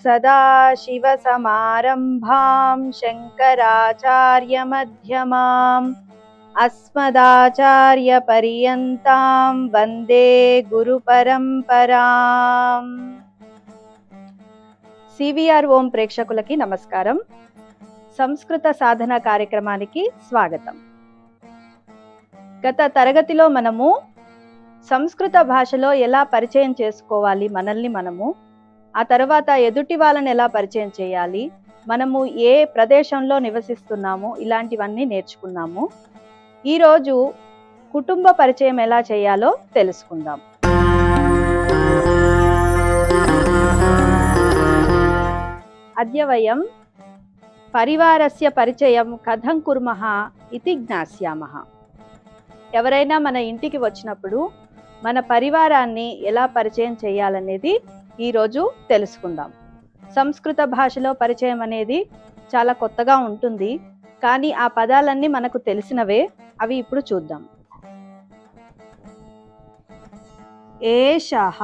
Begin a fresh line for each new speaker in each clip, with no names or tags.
सदाशिवसमारम्भां शङ्कराचार्यमध्यमाम् अस्मदाचार्यपर्यन्तां वन्दे गुरुपरम्पराम्। సివిఆర్ ఓం ప్రేక్షకులకి నమస్కారం. సంస్కృత సాధన కార్యక్రమానికి స్వాగతం. గత తరగతిలో మనము సంస్కృత భాషలో ఎలా పరిచయం చేసుకోవాలి మనల్ని మనము, ఆ తర్వాత ఎదుటి వాళ్ళని ఎలా పరిచయం చేయాలి, మనము ఏ ప్రదేశంలో నివసిస్తున్నాము, ఇలాంటివన్నీ నేర్చుకున్నాము. ఈరోజు కుటుంబ పరిచయం ఎలా చేయాలో తెలుసుకుందాం. అద్య వయం పరివారస్య పరిచయం కథం కుర్మః ఇతి జ్ఞాస్యామః. ఎవరైనా మన ఇంటికి వచ్చినప్పుడు మన పరివారాన్ని ఎలా పరిచయం చేయాలనేది ఈరోజు తెలుసుకుందాం. సంస్కృత భాషలో పరిచయం అనేది చాలా కొత్తగా ఉంటుంది, కానీ ఆ పదాలన్నీ మనకు తెలిసినవే. అవి ఇప్పుడు చూద్దాం. ఏషః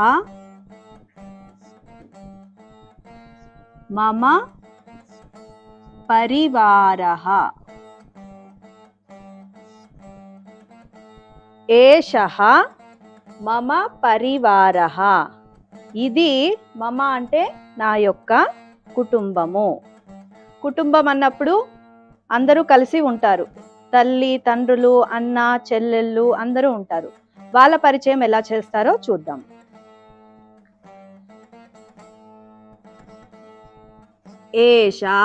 మమ పరివారః. ఏషః మమ పరివారః. ఇది మమ అంటే నా యొక్క కుటుంబము. కుటుంబం అన్నప్పుడు అందరూ కలిసి ఉంటారు. తల్లి, తండ్రులు, అన్న, చెల్లెళ్ళు అందరూ ఉంటారు. వాళ్ళ పరిచయం ఎలా చేస్తారో చూద్దాం. ఏషా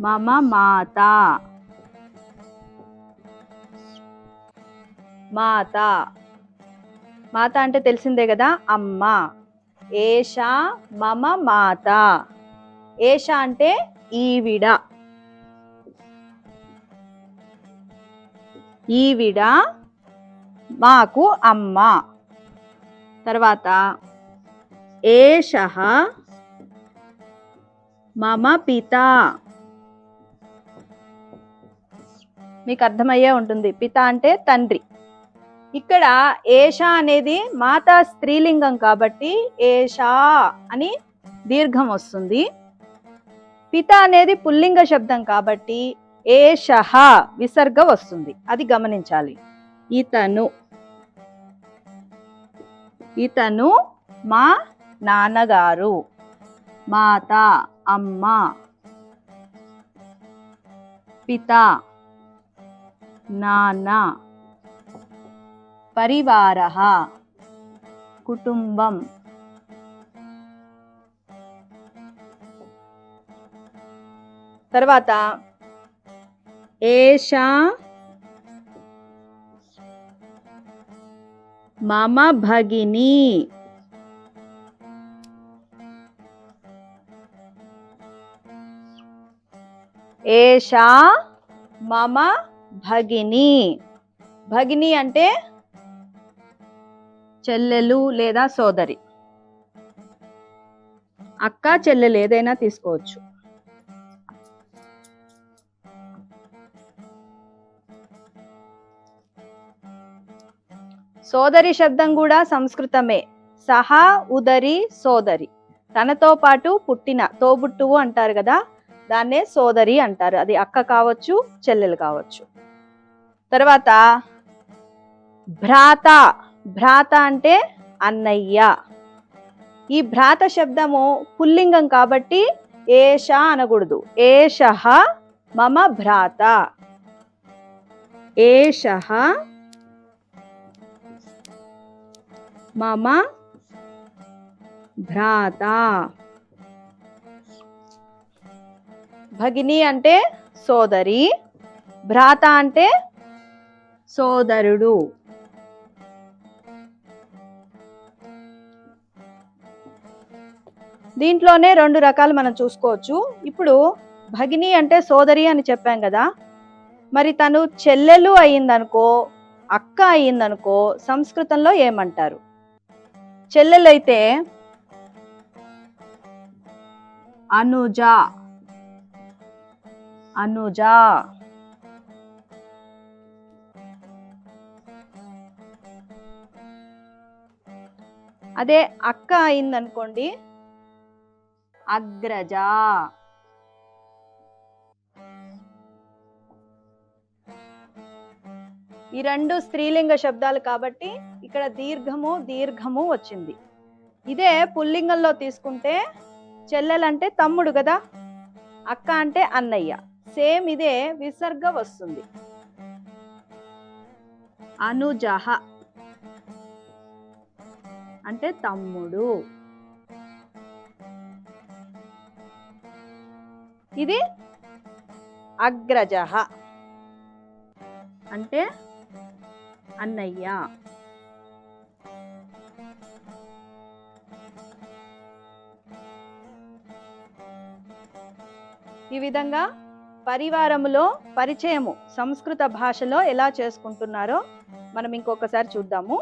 మమ మాతా. మాత, మాత అంటే తెలిసిందే కదా, అమ్మ. ఏషా మమ మాత. ఏషా అంటే ఈవిడ. ఈవిడ మాకు అమ్మ. తర్వాత ఏషః మమ పిత. మీకు అర్థమయ్యే ఉంటుంది, పిత అంటే తండ్రి. ఇక్కడ ఏషా అనేది మాతా స్త్రీలింగం కాబట్టి ఏషా అని దీర్ఘం వస్తుంది. పిత అనేది పుల్లింగ శబ్దం కాబట్టి ఏషః విసర్గ వస్తుంది. అది గమనించాలి. ఇతను, ఇతను మా నాన్నగారు. మాత అమ్మ, పిత నాన్న, పరివారః కుటుంబం. తర్వాత ఏషా మమ భగిని. ఏషా మమ భగిని. భగిని అంటే చెల్లెలు లేదా సోదరి. అక్క, చెల్లెలు ఏదైనా తీసుకోవచ్చు. సోదరి శబ్దం కూడా సంస్కృతమే. సహా ఉదరి సోదరి. తనతో పాటు పుట్టిన తోబుట్టువు అంటారు కదా, దాన్నే సోదరి అంటారు. అది అక్క కావచ్చు, చెల్లెలు కావచ్చు. తర్వాత భ్రాత. భ్రాత అంటే అన్నయ్య. ఈ భ్రాత శబ్దము పుల్లింగం కాబట్టి ఏషా అనకూడదు. ఏషః మమ భ్రాత. ఏషః మమ భ్రాత. భగిని అంటే సోదరి, భ్రాత అంటే సోదరుడు. దీంట్లోనే రెండు రకాలు మనం చూసుకోవచ్చు. ఇప్పుడు భగిని అంటే సోదరి అని చెప్పాం కదా, మరి తను చెల్లెలు అయిందనుకో, అక్క అయిందనుకో, సంస్కృతంలో ఏమంటారు? చెల్లెలైతే అనుజ. అనుజ. అదే అక్క అయిందనుకోండి అగ్రజ. ఈ రెండు స్త్రీలింగ శబ్దాలు కాబట్టి ఇక్కడ దీర్ఘము దీర్ఘము వచ్చింది. ఇదే పుల్లింగంలో తీసుకుంటే చెల్లెలంటే తమ్ముడు కదా, అక్క అంటే అన్నయ్య. సేమ్ ఇదే విసర్గ వస్తుంది. అనుజహ అంటే తమ్ముడు. ఇది అగ్రజహ అంటే అన్నయ్య. ఈ విధంగా పరివారములో పరిచయము సంస్కృత భాషలో ఎలా చేసుకుంటున్నారో మనం ఇంకొకసారి చూద్దాము.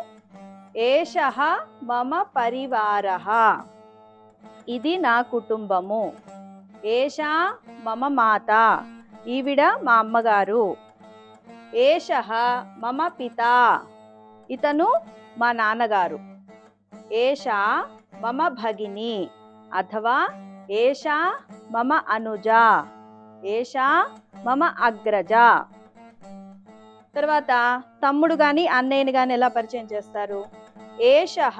ఏషః మమ పరివారః, ఇది నా కుటుంబము. ఏషా మమ మాత, ఈవిడ మా అమ్మగారు. ఏషః మమ పితా, ఇతను మా నాన్నగారు. ఏషా మమ భగిని అథవా ఏషా మమ అనుజ, ఏషా మమ అగ్రజ. తర్వాత తమ్ముడు గాని అన్నయ్యని గాని ఎలా పరిచయం చేస్తారు? ఏషః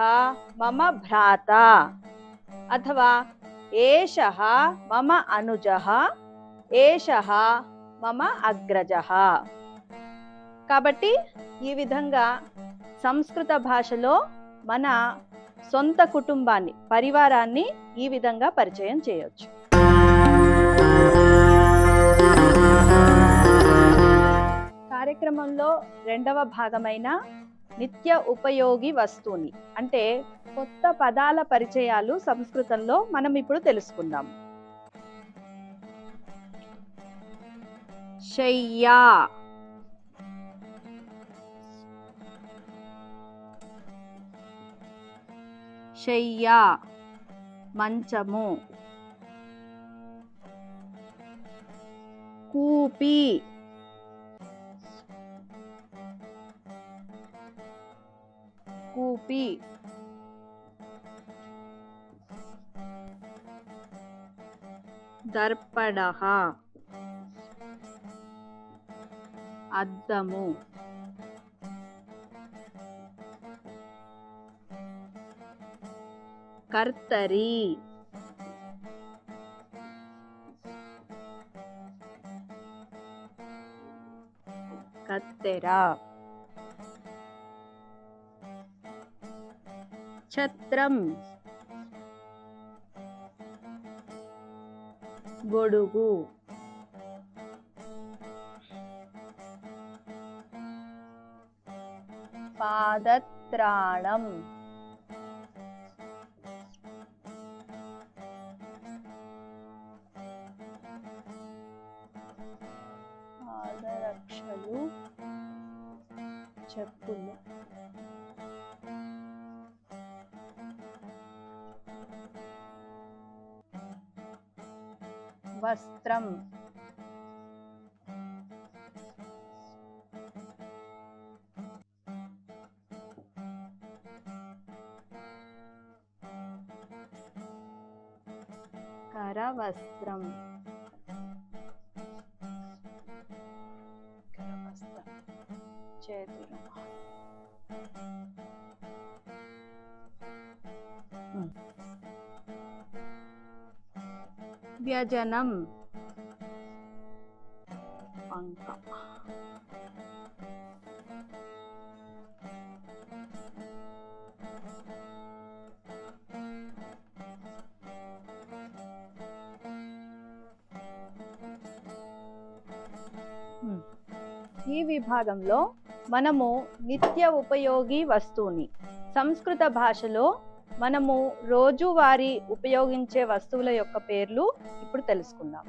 మమ భ్రాత అథవా ఏషః మమ అనుజః, ఏషః మమ అగ్రజః. కాబట్టి ఈ విధంగా సంస్కృత భాషలో మన సొంత కుటుంబాన్ని, పరివారాన్ని ఈ విధంగా పరిచయం చేయొచ్చు. కార్యక్రమంలో రెండవ భాగమైన నిత్య ఉపయోగి వస్తువుని అంటే కొత్త పదాల పరిచయాలు సంస్కృతంలో మనం ఇప్పుడు తెలుసుకుందాం. శయ్యా, శయ్యా మంచము. కూపి, కూపి. దర్పణః అద్దము. కర్తరి, కత్తెర. ఛత్రం, గొడుగు. పాదత్రాణం, పాదరక్షలు, చెప్పులు. వస్త్రం, కరవస్త్రం, చేతులు. వ్యజనం, పంక. ఈ విభాగంలో మనము నిత్య ఉపయోగి వస్తువుని సంస్కృత భాషలో మనము రోజువారీ ఉపయోగించే వస్తువుల యొక్క పేర్లు ఇప్పుడు తెలుసుకుందాం.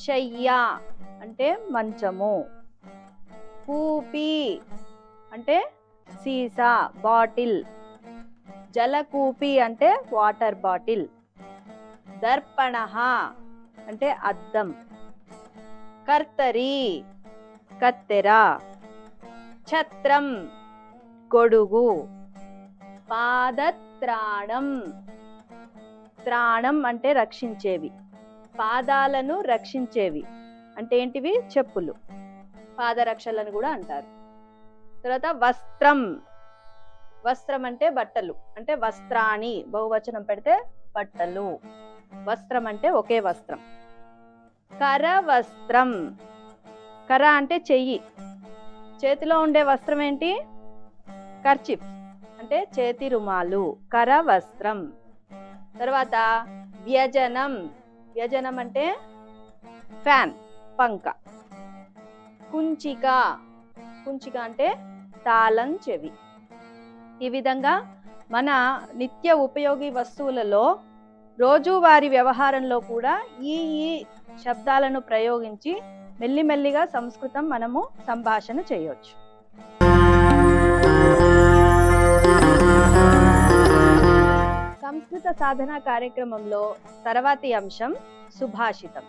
శయ్య అంటే మంచము. కూపి అంటే సీసా, బాటిల్. జలకూపి అంటే వాటర్ బాటిల్. దర్పణః అంటే అద్దం. కర్తరి కత్తెర. ఛత్రం గొడుగు. పాదత్రాణం త్రాణం. త్రాణం అంటే రక్షించేవి. పాదాలను రక్షించేవి అంటే ఏంటివి? చెప్పులు, పాదరక్షలను కూడా అంటారు. తర్వాత వస్త్రం. వస్త్రం అంటే బట్టలు, అంటే వస్త్రాణి బహువచనం పెడితే బట్టలు. వస్త్రం అంటే ఒకే వస్త్రం. కర వస్త్రం. కర అంటే చెయ్యి. చేతిలో ఉండే వస్త్రం ఏంటి? కర్చిఫ్ అంటే చేతి రుమాలు. కర వస్త్రం. తర్వాత వ్యజనం. వ్యజనం అంటే ఫ్యాన్, పంక. కుంచిక. కుంచిక అంటే తాళం చెవి. ఈ విధంగా మన నిత్య ఉపయోగి వస్తువులలో రోజువారీ వ్యవహారంలో కూడా ఈ శబ్దాలను ప్రయోగించి మెల్లిమెల్లిగా సంస్కృతం మనము సంభాషణ చేయొచ్చు. సంస్కృత సాధన కార్యక్రమంలో తర్వాతి అంశం సుభాషితం.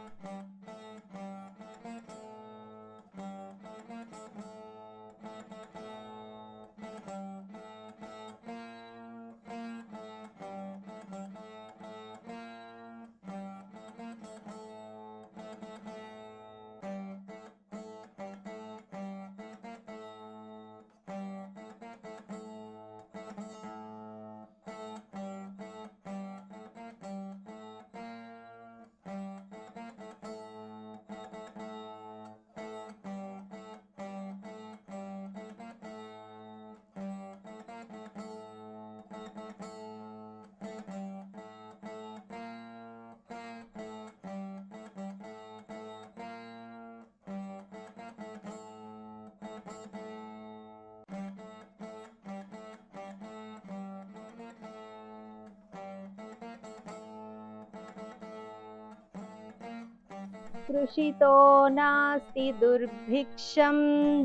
కృషితో నాస్తి దుర్భిక్షం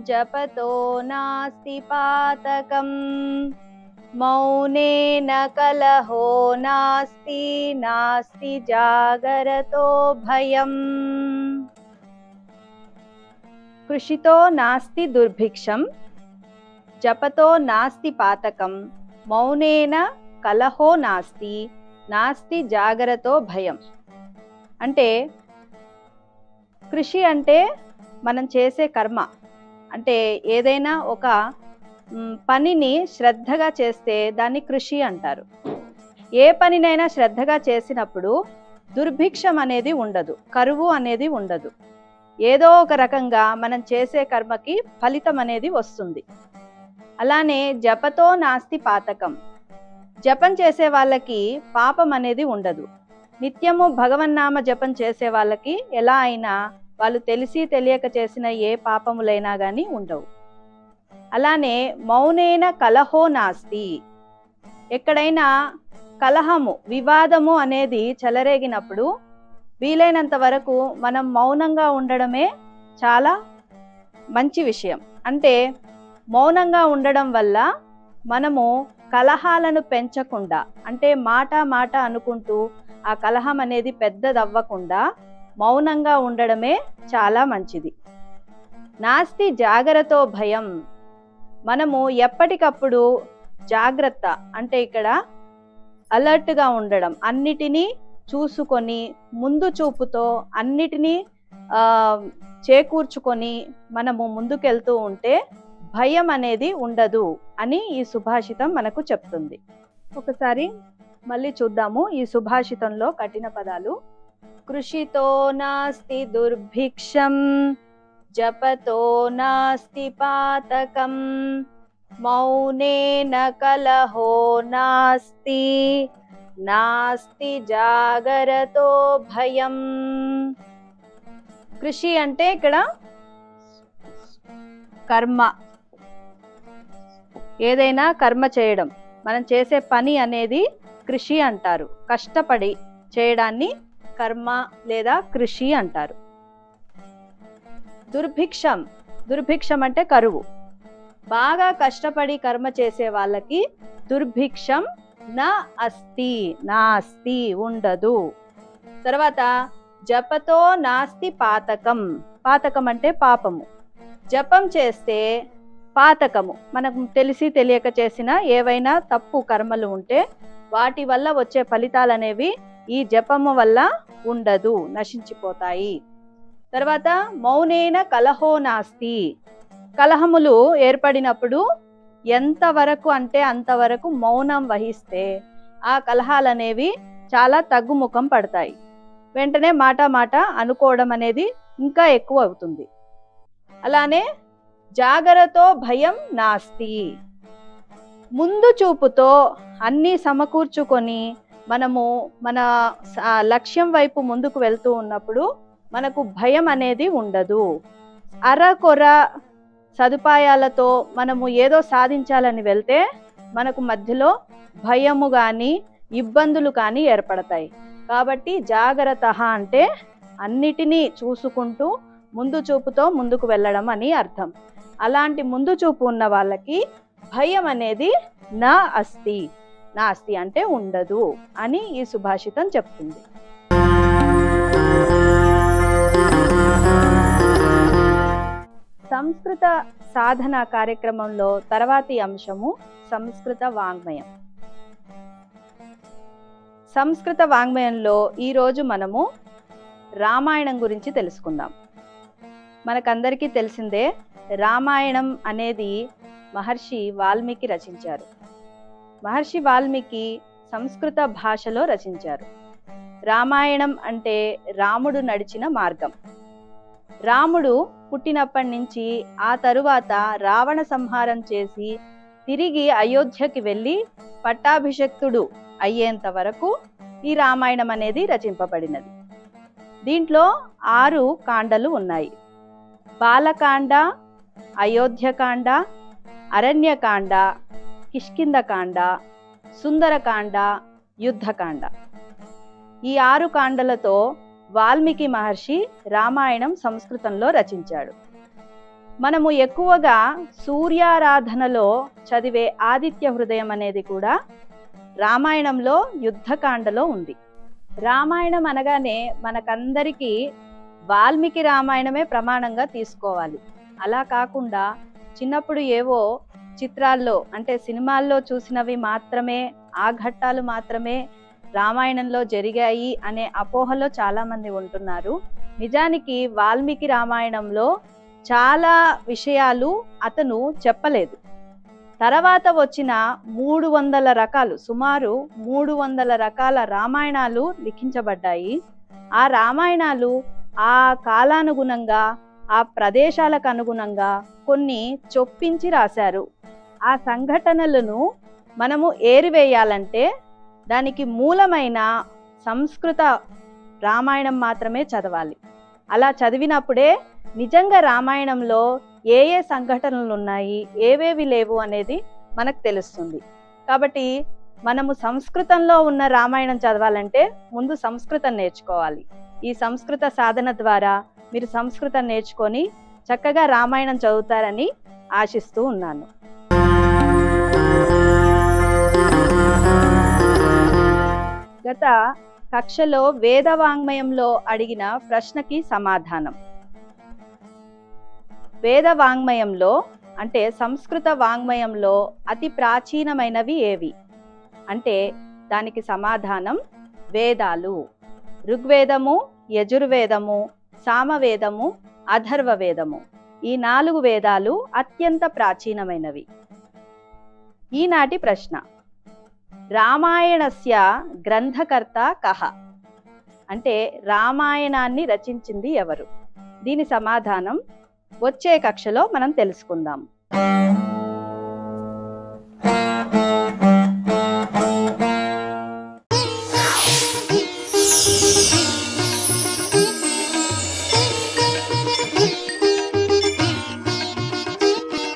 జపతో నాస్తి పాతకం మౌనేన కలహో నాస్తి నాస్తి జాగరతో భయం. కృషితో నాస్తి దుర్భిక్షం జపతో నాస్తి పాతకం మౌనేన కలహో నాస్తి నాస్తి జాగరతో భయం. అంటే కృషి అంటే మనం చేసే కర్మ. అంటే ఏదైనా ఒక పనిని శ్రద్ధగా చేస్తే దాన్ని కృషి అంటారు. ఏ పనినైనా శ్రద్ధగా చేసినప్పుడు దుర్భిక్షం అనేది ఉండదు, కరువు అనేది ఉండదు. ఏదో ఒక రకంగా మనం చేసే కర్మకి ఫలితం అనేది వస్తుంది. అలానే జపతో నాస్తి పాతకం. జపం చేసే వాళ్ళకి పాపం అనేది ఉండదు. నిత్యము భగవన్నామ జపం చేసే వాళ్ళకి ఎలా అయినా వాళ్ళు తెలిసి తెలియక చేసిన ఏ పాపములైనా కానీ ఉండవు. అలానే మౌనేన కలహో నాస్తి. ఎక్కడైనా కలహము, వివాదము అనేది చెలరేగినప్పుడు వీలైనంత వరకు మనం మౌనంగా ఉండడమే చాలా మంచి విషయం. అంటే మౌనంగా ఉండడం వల్ల మనము కలహాలను పెంచకుండా, అంటే మాట అనుకుంటూ ఆ కలహం అనేది పెద్దదవ్వకుండా మౌనంగా ఉండడమే చాలా మంచిది. నాస్తి జాగరతో భయం. మనము ఎప్పటికప్పుడు జాగ్రత్త, అంటే ఇక్కడ అలర్ట్గా ఉండడం, అన్నిటినీ చూసుకొని ముందు చూపుతో అన్నిటినీ చేకూర్చుకొని మనము ముందుకెళ్తూ ఉంటే భయం అనేది ఉండదు అని ఈ సుభాషితం మనకు చెప్తుంది. ఒకసారి మళ్ళీ చూద్దాము ఈ సుభాషితంలో కఠిన పదాలు. కృషితో నాస్తి దుర్భిక్షం జపతో నాస్తి పాతకం మౌనేన కలహో నాస్తి నాస్తి జాగరతో భయం. కృషి అంటే ఇక్కడ కర్మ, ఏదైనా కర్మ చేయడం, మనం చేసే పని అనేది కృషి అంటారు. కష్టపడి చేయడాన్ని కర్మ లేదా కృషి అంటారు. దుర్భిక్షం. దుర్భిక్షం అంటే కరువు. బాగా కష్టపడి కర్మ చేసే వాళ్ళకి దుర్భిక్షం నా అస్తి, నాస్తి ఉండదు. తర్వాత జపతో నాస్తి పాతకం. పాతకం అంటే పాపము. జపం చేస్తే పాతకము, మనకు తెలిసి తెలియక చేసిన ఏవైనా తప్పు కర్మలు ఉంటే వాటి వల్ల వచ్చే ఫలితాలు అనేవి ఈ జపము వల్ల ఉండదు, నశించిపోతాయి. తర్వాత మౌనేన కలహో నాస్తి, కలహములు ఏర్పడినప్పుడు ఎంతవరకు అంటే అంతవరకు మౌనం వహిస్తే ఆ కలహాలు అనేవి చాలా తగ్గుముఖం పడతాయి. వెంటనే మాట అనుకోవడం అనేది ఇంకా ఎక్కువ అవుతుంది. అలానే జాగరతో భయం నాస్తి, ముందు చూపుతో అన్నీ సమకూర్చుకొని మనము మన లక్ష్యం వైపు ముందుకు వెళ్తూ ఉన్నప్పుడు మనకు భయం అనేది ఉండదు. అరకొర సదుపాయాలతో మనము ఏదో సాధించాలని వెళ్తే మనకు మధ్యలో భయము కానీ ఇబ్బందులు కానీ ఏర్పడతాయి. కాబట్టి జాగ్రత్త అంటే అన్నిటినీ చూసుకుంటూ ముందు చూపుతో ముందుకు వెళ్ళడం అని అర్థం. అలాంటి ముందు చూపు ఉన్న వాళ్ళకి భయం అనేది నాస్తి అంటే ఉండదు అని ఈ సుభాషితం చెప్తుంది. సంస్కృత సాధన కార్యక్రమంలో తర్వాతి అంశము సంస్కృత వాంగ్మయం. సంస్కృత వాంగ్మయంలో ఈరోజు మనము రామాయణం గురించి తెలుసుకుందాం. మనకందరికీ తెలిసిందే, రామాయణం అనేది మహర్షి వాల్మీకి రచించారు. మహర్షి వాల్మీకి సంస్కృత భాషలో రచించారు. రామాయణం అంటే రాముడు నడిచిన మార్గం. రాముడు పుట్టినప్పటి నుంచి ఆ తరువాత రావణ సంహారం చేసి తిరిగి అయోధ్యకి వెళ్ళి పట్టాభిషక్తుడు అయ్యేంత వరకు ఈ రామాయణం అనేది రచింపబడినది. దీంట్లో 6 కాండలు ఉన్నాయి. బాలకాండ, అయోధ్యకాండ, అరణ్యకాండ, కిష్కింధకాండ, సుందరకాండ, యుద్ధకాండ. ఈ 6 కాండలతో వాల్మీకి మహర్షి రామాయణం సంస్కృతంలో రచించాడు. మనము ఎక్కువగా సూర్యారాధనలో చదివే ఆదిత్య హృదయం అనేది కూడా రామాయణంలో యుద్ధకాండలో ఉంది. రామాయణం అనగానే మనకందరికీ వాల్మీకి రామాయణమే ప్రమాణంగా తీసుకోవాలి. అలా కాకుండా చిన్నప్పుడు ఏవో చిత్రాల్లో అంటే సినిమాల్లో చూసినవి మాత్రమే, ఆ ఘట్టాలు మాత్రమే రామాయణంలో జరిగాయి అనే అపోహలో చాలా మంది ఉంటున్నారు. నిజానికి వాల్మీకి రామాయణంలో చాలా విషయాలు అతను చెప్పలేదు. తర్వాత వచ్చిన 300 రకాలు, సుమారు 300 రకాల రామాయణాలు లిఖించబడ్డాయి. ఆ రామాయణాలు ఆ కాలానుగుణంగా, ఆ ప్రదేశాలకు అనుగుణంగా కొన్ని చొప్పించి రాశారు. ఆ సంఘటనలను మనము ఏరివేయాలంటే దానికి మూలమైన సంస్కృత రామాయణం మాత్రమే చదవాలి. అలా చదివినప్పుడే నిజంగా రామాయణంలో ఏ సంఘటనలు ఉన్నాయి, ఏవేవి లేవు అనేది మనకు తెలుస్తుంది. కాబట్టి మనము సంస్కృతంలో ఉన్న రామాయణం చదవాలంటే ముందు సంస్కృతం నేర్చుకోవాలి. ఈ సంస్కృత సాధన ద్వారా మీరు సంస్కృతం నేర్చుకొని చక్కగా రామాయణం చదువుతారని ఆశిస్తూ ఉన్నాను. గత కక్షలో వేద వాంగ్మయంలో అడిగిన ప్రశ్నకి సమాధానం. వేద వాంగ్మయంలో అంటే సంస్కృత వాంగ్మయంలో అతి ప్రాచీనమైనవి ఏవి అంటే దానికి సమాధానం వేదాలు. ఋగ్వేదము, యజుర్వేదము, సామవేదము, అథర్వవేదము, ఈ 4 వేదాలు అత్యంత ప్రాచీనమైనవి. ఈనాటి ప్రశ్న, రామాయణస్య గ్రంథకర్త కః అంటే రామాయణాన్ని రచించింది ఎవరు? దీని సమాధానం వచ్చే కక్షలో మనం తెలుసుకుందాం.